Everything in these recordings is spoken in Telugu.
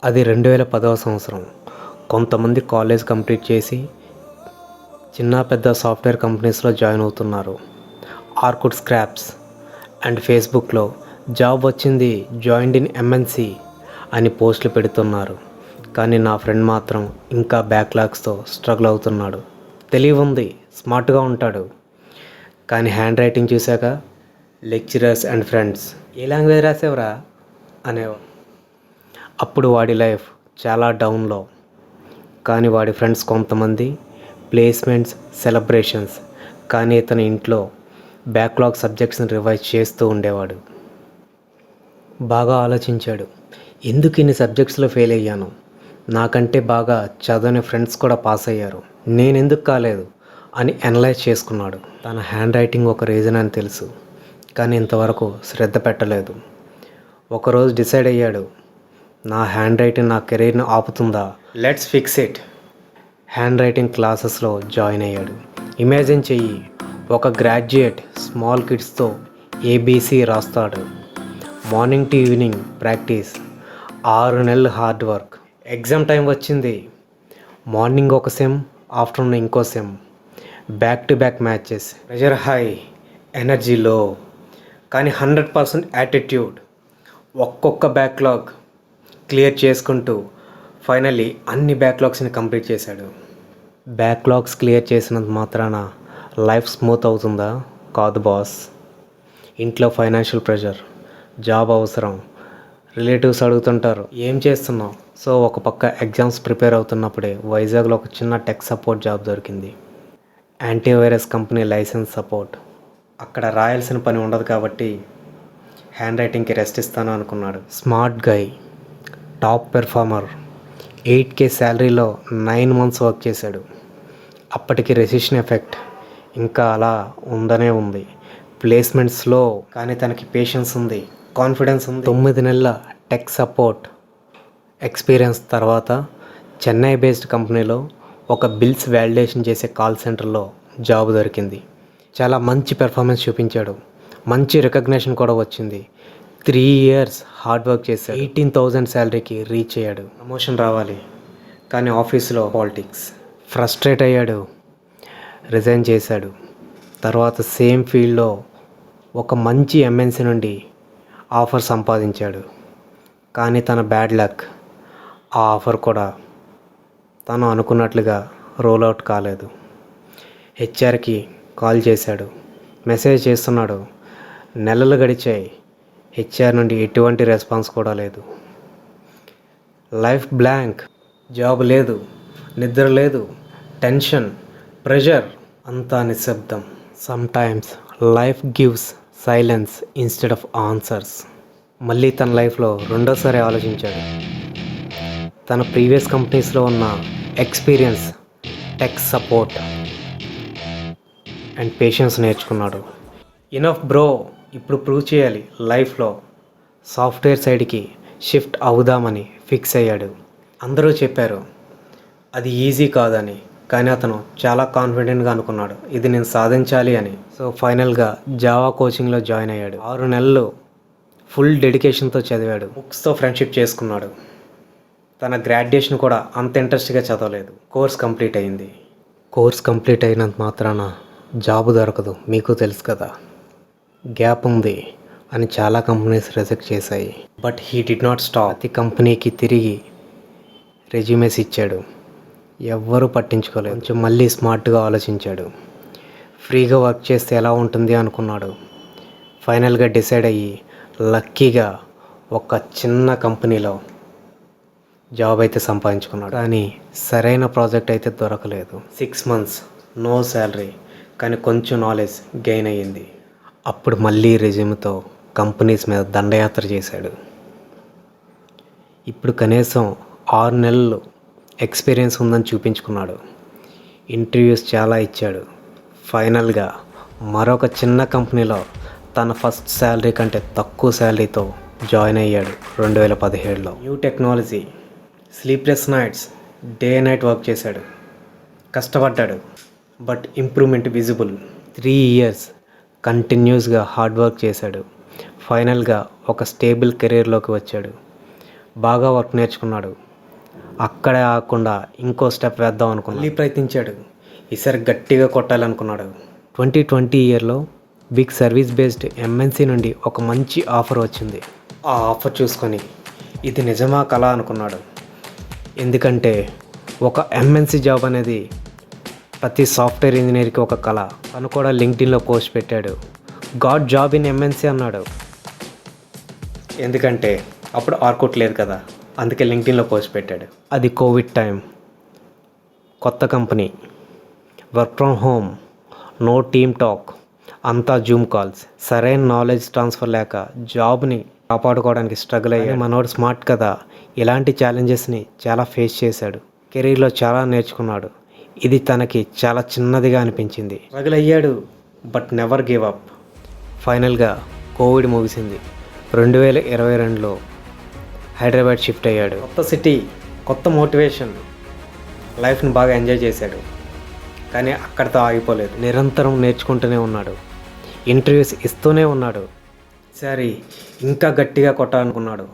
అది 2010వ సంవత్సరం. కొంతమంది కాలేజ్ కంప్లీట్ చేసి చిన్న పెద్ద సాఫ్ట్వేర్ కంపెనీస్లో జాయిన్ అవుతున్నారు. ఆర్కుట్ స్క్రాప్స్ అండ్ ఫేస్బుక్లో జాబ్ వచ్చింది, జాయిన్డ్ ఇన్ ఎంఎన్సి అని పోస్టులు పెడుతున్నారు. కానీ నా ఫ్రెండ్ మాత్రం ఇంకా బ్యాక్లాగ్స్తో స్ట్రగుల్ అవుతున్నాడు. తెలివి ఉంది, స్మార్ట్గా ఉంటాడు, కానీ హ్యాండ్ రైటింగ్ చూశాక లెక్చరర్స్ అండ్ ఫ్రెండ్స్ ఏ లాంగ్వేజ్ రాసేవరా అనేవారు. అప్పుడు వాడి లైఫ్ చాలా డౌన్లో. కానీ వాడి ఫ్రెండ్స్ కొంతమంది ప్లేస్మెంట్స్, సెలబ్రేషన్స్. కానీ ఇతని ఇంట్లో బ్యాక్లాగ్ సబ్జెక్ట్స్ని రివైజ్ చేస్తూ ఉండేవాడు. బాగా ఆలోచించాడు, ఎందుకు ఇన్ని సబ్జెక్ట్స్లో ఫెయిల్ అయ్యాను? నాకంటే బాగా చదివిన ఫ్రెండ్స్ కూడా పాస్ అయ్యారు, నేనెందుకు కాలేదు అని అనలైజ్ చేసుకున్నాడు. తన హ్యాండ్ రైటింగ్ ఒక రీజన్ అని తెలుసు, కానీ ఇంతవరకు శ్రద్ధ పెట్టలేదు. ఒకరోజు డిసైడ్ అయ్యాడు, నా హ్యాండ్ రైటింగ్ నా కెరీర్ని ఆపుతుందా, let's fix it. Handwriting క్లాసెస్లో జాయిన్ అయ్యాడు. ఇమాజిన్ చెయ్యి, ఒక గ్రాడ్యుయేట్ స్మాల్ కిడ్స్తో ఏబీసీ రాస్తాడు. మార్నింగ్ టు ఈవినింగ్ ప్రాక్టీస్, 6 నెలలు హార్డ్ వర్క్. ఎగ్జామ్ టైం వచ్చింది. మార్నింగ్ ఒక సెమ్, ఆఫ్టర్నూన్ ఇంకో sem, back to back matches. Pressure high, energy low, కానీ 100% యాటిట్యూడ్. ఒక్కొక్క బ్యాక్లాగ్ క్లియర్ చేసుకుంటూ ఫైనల్లీ అన్ని బ్యాక్లాగ్స్ని కంప్లీట్ చేశాడు. బ్యాక్లాగ్స్ క్లియర్ చేసినంత మాత్రాన లైఫ్ స్మూత్ అవుతుందా? కాదు బాస్. ఇంట్లో ఫైనాన్షియల్ ప్రెషర్, జాబ్ అవసరం, రిలేటివ్స్ అడుగుతుంటారు ఏం చేస్తున్నావు. సో ఒక పక్క ఎగ్జామ్స్ ప్రిపేర్ అవుతున్నప్పుడే వైజాగ్లో ఒక చిన్న టెక్ సపోర్ట్ జాబ్ దొరికింది. Antivirus company license support. అక్కడ రాయాల్సిన పని ఉండదు కాబట్టి హ్యాండ్ రైటింగ్కి రెస్ట్ ఇస్తాను అనుకున్నాడు. Smart guy, top performer, 8K శాలరీలో 9 months work చేశాడు. అప్పటికి రెసిషన్ ఎఫెక్ట్ ఇంకా అలా ఉందనే ఉంది. ప్లేస్మెంట్ స్లో, కానీ తనకి పేషెన్స్ ఉంది, కాన్ఫిడెన్స్ ఉంది. 9 నెలల టెక్ సపోర్ట్ ఎక్స్పీరియన్స్ తర్వాత చెన్నై బేస్డ్ కంపెనీలో ఒక బిల్స్ వ్యాలిడేషన్ చేసే కాల్ సెంటర్లో జాబ్ దొరికింది. చాలా మంచి పెర్ఫార్మెన్స్ చూపించాడు, మంచి రికగ్నిషన్ కూడా వచ్చింది. 3 years హార్డ్ వర్క్ చేశాడు. 18,000 శాలరీకి రీచ్ అయ్యాడు. ప్రమోషన్ రావాలి, కానీ ఆఫీస్లో పాలిటిక్స్. ఫ్రస్ట్రేట్ అయ్యాడు, రిజైన్ చేశాడు. తర్వాత సేమ్ ఫీల్డ్లో ఒక మంచి ఎంఎన్సీ నుండి ఆఫర్ సంపాదించాడు. కానీ తన బ్యాడ్ లక్, ఆ ఆఫర్ కూడా తను అనుకున్నట్లుగా రోల్ అవుట్ కాలేదు. హెచ్ఆర్కి కాల్ చేశాడు, మెసేజ్ చేస్తున్నాడు. నెలలు గడిచాయి, హెచ్ఆర్ నుండి ఎటువంటి రెస్పాన్స్ కూడా లేదు. Life blank. జాబ్ లేదు, నిద్ర లేదు, టెన్షన్, ప్రెషర్, అంతా నిశ్శబ్దం. Sometimes life gives silence instead of answers. మళ్ళీ తన లైఫ్లో రెండోసారి ఆలోచించాడు. తన ప్రీవియస్ కంపెనీస్లో ఉన్న experience, tech support and patience నేర్చుకున్నాడు. ఇనఫ్ బ్రో, ఇప్పుడు ప్రూవ్ చేయాలి లైఫ్లో. సాఫ్ట్వేర్ సైడ్కి షిఫ్ట్ అవుదామని ఫిక్స్ అయ్యాడు. అందరూ చెప్పారు అది ఈజీ కాదని, కానీ అతను చాలా కాన్ఫిడెంట్గా అనుకున్నాడు ఇది నేను సాధించాలి అని. సో ఫైనల్గా జావా కోచింగ్లో జాయిన్ అయ్యాడు. 6 నెలలు ఫుల్ డెడికేషన్తో చదివాడు. బుక్స్తో ఫ్రెండ్షిప్ చేసుకున్నాడు. తన గ్రాడ్యుయేషన్ కూడా అంత ఇంట్రెస్ట్గా చదవలేదు. కోర్స్ కంప్లీట్ అయింది. కోర్స్ కంప్లీట్ అయినంత మాత్రాన జాబ్ దొరకదు, మీకు తెలుసు కదా. గ్యాప్ ఉంది అని చాలా కంపెనీస్ రిజెక్ట్ చేశాయి. But he did not stop. ప్రతి కంపెనీకి తిరిగి రెజ్యూమేస్ ఇచ్చాడు, ఎవ్వరూ పట్టించుకోలేదు. కొంచెం మళ్ళీ స్మార్ట్గా ఆలోచించాడు. ఫ్రీగా వర్క్ చేస్తే ఎలా ఉంటుంది అనుకున్నాడు. ఫైనల్గా డిసైడ్ అయ్యి లక్కీగా ఒక చిన్న కంపెనీలో జాబ్ అయితే సంపాదించుకున్నాడు. కానీ సరైన ప్రాజెక్ట్ అయితే దొరకలేదు. 6 months నో శాలరీ, కానీ కొంచెం నాలెడ్జ్ గెయిన్ అయ్యింది. అప్పుడు మళ్ళీ రెజ్యూమ్తో కంపెనీస్ మీద దండయాత్ర చేశాడు. ఇప్పుడు కనీసం 6 నెలలు ఎక్స్పీరియన్స్ ఉందని చూపించుకున్నాడు. ఇంటర్వ్యూస్ చాలా ఇచ్చాడు. ఫైనల్గా మరొక చిన్న కంపెనీలో తన ఫస్ట్ శాలరీ కంటే తక్కువ శాలరీతో జాయిన్ అయ్యాడు 2017లో. New technology, sleepless nights, day night work చేశాడు, కష్టపడ్డాడు, బట్ ఇంప్రూవ్మెంట్ విజిబుల్. 3 years కంటిన్యూస్గా హార్డ్ వర్క్ చేశాడు. ఫైనల్గా ఒక స్టేబుల్ కెరీర్లోకి వచ్చాడు. బాగా వర్క్ నేర్చుకున్నాడు. అక్కడే ఆగకుండా ఇంకో స్టెప్ వేద్దాం అనుకున్నాడు. మళ్ళీ ప్రయత్నించాడు. ఈసారి గట్టిగా కొట్టాలనుకున్నాడు. 2020 ఇయర్లో బిగ్ సర్వీస్ బేస్డ్ ఎంఎన్సీ నుండి ఒక మంచి ఆఫర్ వచ్చింది. ఆ ఆఫర్ చూసుకొని ఇది నిజమా కళ అనుకున్నాడు. ఎందుకంటే ఒక ఎంఎన్సీ జాబ్ అనేది ప్రతి సాఫ్ట్వేర్ ఇంజనీర్కి ఒక కళ. తను కూడా లింక్డ్ఇన్లో పోస్ట్ పెట్టాడు, గాడ్ జాబ్ ఇన్ ఎంఎన్సీ అన్నాడు. ఎందుకంటే అప్పుడు ఆర్కుట్ లేదు కదా, అందుకే లింక్డ్ఇన్లో పోస్ట్ పెట్టాడు. అది కోవిడ్ టైం, కొత్త company, work from home, no team talk, అంతా జూమ్ కాల్స్. సరైన నాలెడ్జ్ ట్రాన్స్ఫర్ లేక జాబ్ని కాపాడుకోవడానికి స్ట్రగుల్ అయ్యాడు. మనోడు స్మార్ట్ కదా, ఇలాంటి ఛాలెంజెస్ని చాలా ఫేస్ చేశాడు. కెరీర్లో చాలా నేర్చుకున్నాడు. ఇది తనకి చాలా చిన్నదిగా అనిపించింది. స్ట్రగుల్ అయ్యాడు, బట్ నెవర్ గివ్ అప్. ఫైనల్గా కోవిడ్ ముగిసింది. 2022లో హైదరాబాద్ షిఫ్ట్ అయ్యాడు. కొత్త సిటీ, కొత్త మోటివేషన్, లైఫ్ని బాగా ఎంజాయ్ చేశాడు. కానీ అక్కడితో ఆగిపోలేదు. నిరంతరం నేర్చుకుంటూనే ఉన్నాడు, ఇంటర్వ్యూస్ ఇస్తూనే ఉన్నాడు. సరే ఇంకా గట్టిగా కొట్టాలనుకున్నాడు.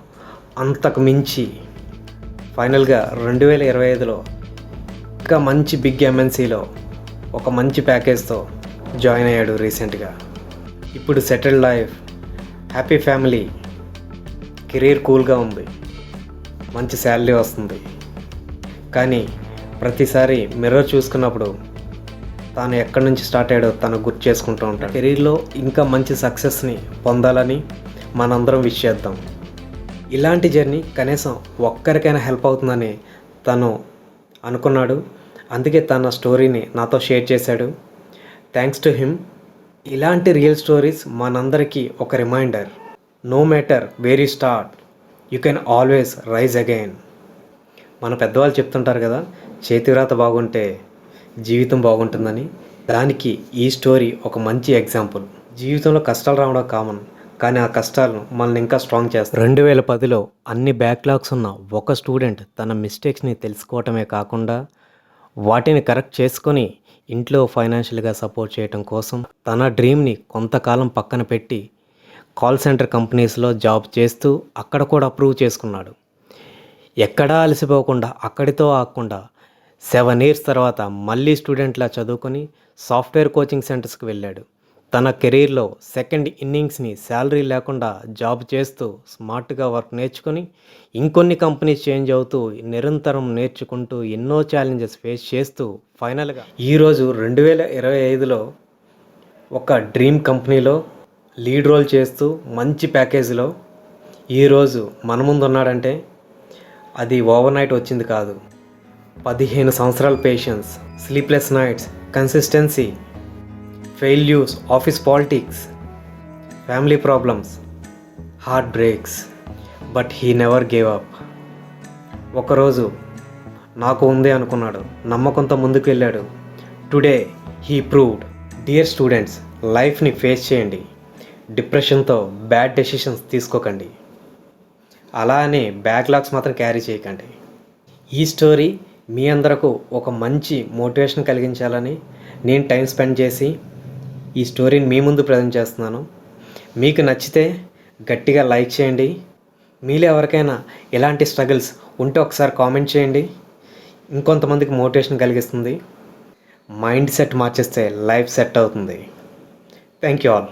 అంతకు మించి ఫైనల్గా 2025లో ఇంకా మంచి బిగ్ ఎంఎన్సీలో ఒక మంచి ప్యాకేజ్తో జాయిన్ అయ్యాడు రీసెంట్గా. ఇప్పుడు settled life, happy family, career కూల్గా ఉంది, మంచి శాలరీ వస్తుంది. కానీ ప్రతిసారి మిర్రర్ చూసుకున్నప్పుడు తాను ఎక్కడి నుంచి స్టార్ట్ అయ్యాడో తను గుర్తు చేసుకుంటూ ఉంటాడు. కెరీర్లో ఇంకా మంచి సక్సెస్ని పొందాలని మనందరం విష్ చేద్దాం. ఇలాంటి జర్నీ కనీసం ఒక్కరికైనా హెల్ప్ అవుతుందని తను అనుకున్నాడు. అందుకే తన స్టోరీని నాతో షేర్ చేశాడు. Thanks to him. ఇలాంటి రియల్ స్టోరీస్ మనందరికీ ఒక reminder. No matter where you start, you can always rise again. మన పెద్దవాళ్ళు చెప్తుంటారు కదా, చేతివ్రాత బాగుంటే జీవితం బాగుంటుందని. దానికి ఈ స్టోరీ ఒక మంచి ఎగ్జాంపుల్. జీవితంలో కష్టాలు రావడం కామన్, కానీ ఆ కష్టాలను మనల్ని ఇంకా స్ట్రాంగ్ చేస్తాయి. 2010లో అన్ని బ్యాక్లాగ్స్ ఉన్న ఒక స్టూడెంట్ తన మిస్టేక్స్ని తెలుసుకోవటమే కాకుండా వాటిని కరెక్ట్ చేసుకొని ఇంట్లో ఫైనాన్షియల్గా సపోర్ట్ చేయడం కోసం తన డ్రీమ్ని కొంతకాలం పక్కన పెట్టి కాల్ సెంటర్ కంపెనీస్లో జాబ్ చేస్తూ అక్కడ కూడా ప్రూవ్ చేసుకున్నాడు. ఎక్కడా అలసిపోకుండా అక్కడితో ఆగకుండా 7 years తర్వాత మళ్ళీ స్టూడెంట్లా చదువుకొని సాఫ్ట్వేర్ కోచింగ్ సెంటర్స్కి వెళ్ళాడు. తన కెరీర్లో సెకండ్ ఇన్నింగ్స్ని శాలరీ లేకుండా జాబ్ చేస్తూ స్మార్ట్గా వర్క్ నేర్చుకొని ఇంకొన్ని కంపెనీస్ చేంజ్ అవుతూ నిరంతరం నేర్చుకుంటూ ఎన్నో ఛాలెంజెస్ ఫేస్ చేస్తూ ఫైనల్గా ఈరోజు 2025లో ఒక డ్రీమ్ కంపెనీలో లీడ్ రోల్ చేస్తూ మంచి ప్యాకేజీలో ఈరోజు మన ముందు ఉన్నాడంటే అది ఓవర్ నైట్ వచ్చింది కాదు. 15 సంవత్సరాల patience, sleepless nights, consistency, failures, office politics, family problems, heart breaks, but he never gave up. ఒకరోజు నాకు ఉంది అనుకున్నాడు, నమ్మకంతో ముందుకు వెళ్ళాడు. Today he proved. Dear students, లైఫ్ని ఫేస్ చేయండి. డిప్రెషన్తో బ్యాడ్ డెసిషన్స్ తీసుకోకండి. అలా అని బ్యాక్లాగ్స్ మాత్రం క్యారీ చేయకండి. ఈ స్టోరీ మీ అందరకు ఒక మంచి మోటివేషన్ కలిగించాలని నేను టైం స్పెండ్ చేసి ఈ స్టోరీని మీ ముందు ప్రజెంట్ చేస్తున్నాను. మీకు నచ్చితే గట్టిగా లైక్ చేయండి. మీలో ఎవరికైనా ఇలాంటి స్ట్రగుల్స్ ఉంటే ఒకసారి కామెంట్ చేయండి. ఇంకొంతమందికి మోటివేషన్ కలిగిస్తుంది. మైండ్ సెట్ మార్చేస్తే లైఫ్ సెట్ అవుతుంది. Thank you all.